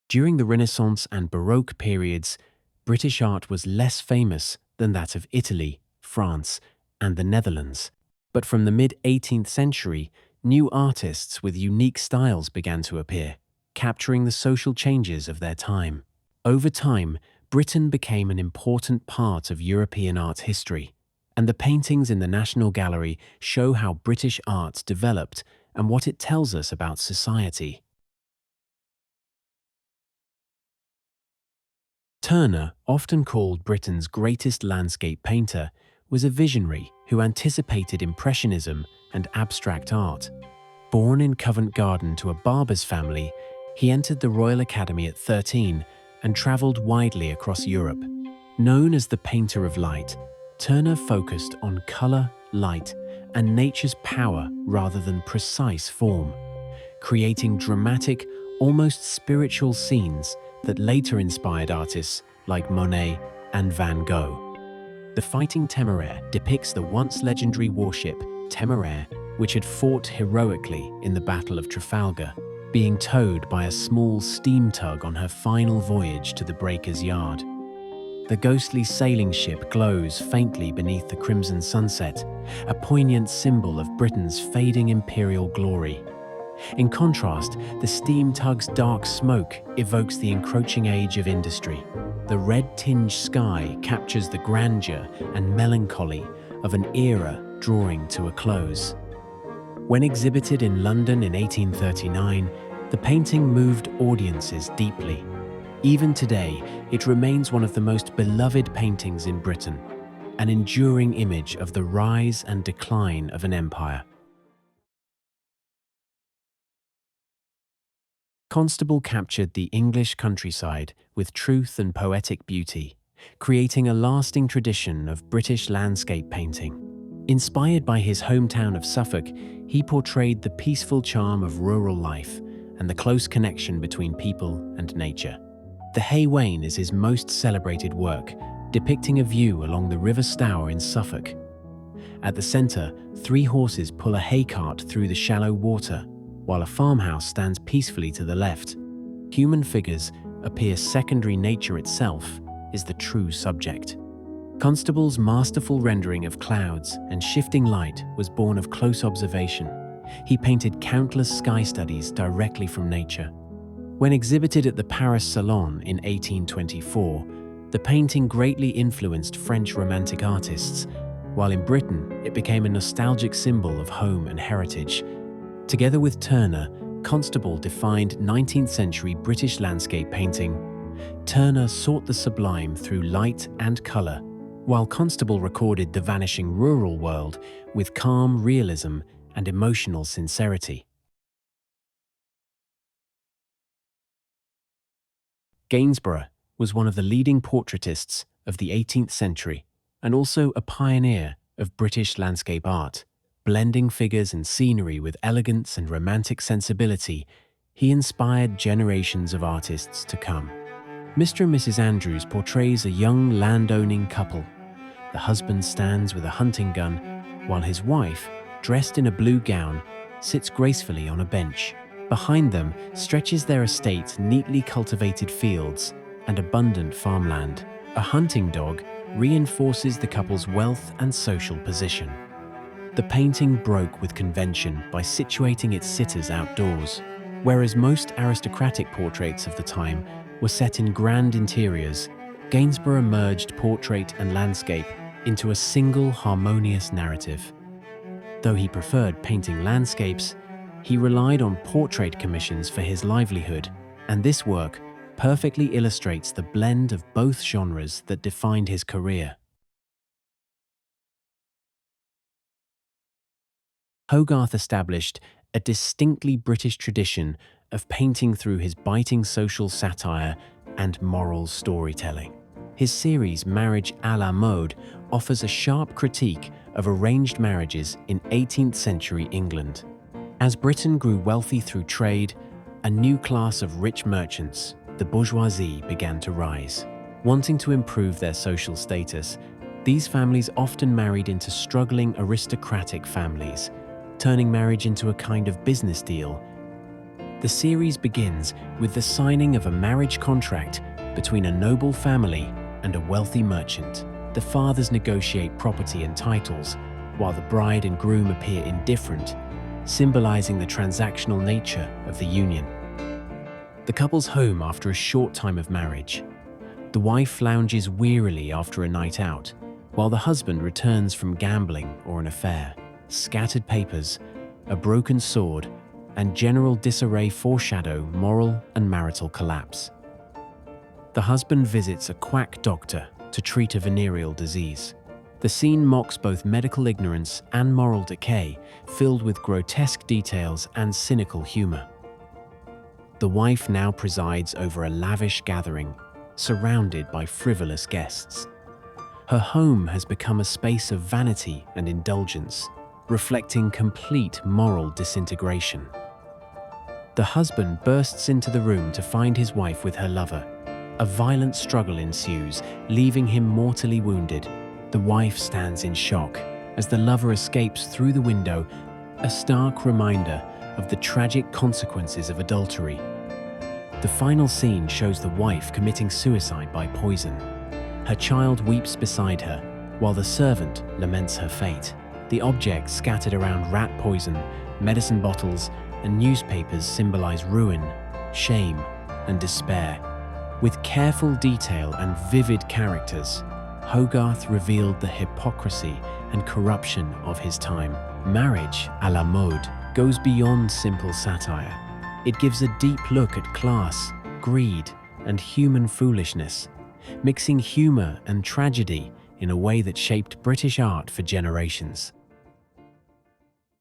During the Renaissance and Baroque periods, British art was less famous than that of Italy, France, and the Netherlands. But from the mid-18th century, new artists with unique styles began to appear, capturing the social changes of their time. Over time, Britain became an important part of European art history, and the paintings in the National Gallery show how British art developed and what it tells us about society. Turner, often called Britain's greatest landscape painter, was a visionary who anticipated Impressionism and abstract art. Born in Covent Garden to a barber's family, he entered the Royal Academy at 13 and travelled widely across Europe. Known as the painter of light, Turner focused on colour, light, and nature's power rather than precise form, creating dramatic, almost spiritual scenes that later inspired artists like Monet and Van Gogh. The Fighting Temeraire depicts the once legendary warship Temeraire, which had fought heroically in the Battle of Trafalgar, being towed by a small steam tug on her final voyage to the breaker's yard. The ghostly sailing ship glows faintly beneath the crimson sunset, a poignant symbol of Britain's fading imperial glory. In contrast, the steam tug's dark smoke evokes the encroaching age of industry. The red-tinged sky captures the grandeur and melancholy of an era drawing to a close. When exhibited in London in 1839, the painting moved audiences deeply. Even today, it remains one of the most beloved paintings in Britain, an enduring image of the rise and decline of an empire. Constable captured the English countryside with truth and poetic beauty, creating a lasting tradition of British landscape painting. Inspired by his hometown of Suffolk, he portrayed the peaceful charm of rural life and the close connection between people and nature. The Hay Wain is his most celebrated work, depicting a view along the River Stour in Suffolk. At the centre, 3 horses pull a hay cart through the shallow water, while a farmhouse stands peacefully to the left. Human figures appear secondary, nature itself is the true subject. Constable's masterful rendering of clouds and shifting light was born of close observation. He painted countless sky studies directly from nature. When exhibited at the Paris Salon in 1824, the painting greatly influenced French Romantic artists, while in Britain it became a nostalgic symbol of home and heritage. Together with Turner, Constable defined 19th century British landscape painting. Turner sought the sublime through light and colour, while Constable recorded the vanishing rural world with calm realism and emotional sincerity. Gainsborough was one of the leading portraitists of the 18th century and also a pioneer of British landscape art. Blending figures and scenery with elegance and romantic sensibility, he inspired generations of artists to come. Mr. and Mrs. Andrews portrays a young landowning couple. The husband stands with a hunting gun, while his wife, dressed in a blue gown, sits gracefully on a bench. Behind them stretches their estate, neatly cultivated fields, and abundant farmland. A hunting dog reinforces the couple's wealth and social position. The painting broke with convention by situating its sitters outdoors. Whereas most aristocratic portraits of the time were set in grand interiors, Gainsborough merged portrait and landscape into a single harmonious narrative. Though he preferred painting landscapes, he relied on portrait commissions for his livelihood, and this work perfectly illustrates the blend of both genres that defined his career. Hogarth established a distinctly British tradition of painting through his biting social satire and moral storytelling. His series Marriage à la Mode offers a sharp critique of arranged marriages in 18th century England. As Britain grew wealthy through trade, a new class of rich merchants, the bourgeoisie, began to rise. Wanting to improve their social status, these families often married into struggling aristocratic families, turning marriage into a kind of business deal. The series begins with the signing of a marriage contract between a noble family and a wealthy merchant. The fathers negotiate property and titles, while the bride and groom appear indifferent, symbolizing the transactional nature of the union. The couple's home after a short time of marriage. The wife lounges wearily after a night out, while the husband returns from gambling or an affair. Scattered papers, a broken sword, and general disarray foreshadow moral and marital collapse. The husband visits a quack doctor to treat a venereal disease. The scene mocks both medical ignorance and moral decay, filled with grotesque details and cynical humor. The wife now presides over a lavish gathering, surrounded by frivolous guests. Her home has become a space of vanity and indulgence, reflecting complete moral disintegration. The husband bursts into the room to find his wife with her lover. A violent struggle ensues, leaving him mortally wounded. The wife stands in shock as the lover escapes through the window, a stark reminder of the tragic consequences of adultery. The final scene shows the wife committing suicide by poison. Her child weeps beside her, while the servant laments her fate. The objects scattered around rat poison, medicine bottles, and newspapers symbolize ruin, shame, and despair. With careful detail and vivid characters, Hogarth revealed the hypocrisy and corruption of his time. Marriage à la mode goes beyond simple satire. It gives a deep look at class, greed, and human foolishness, mixing humor and tragedy in a way that shaped British art for generations.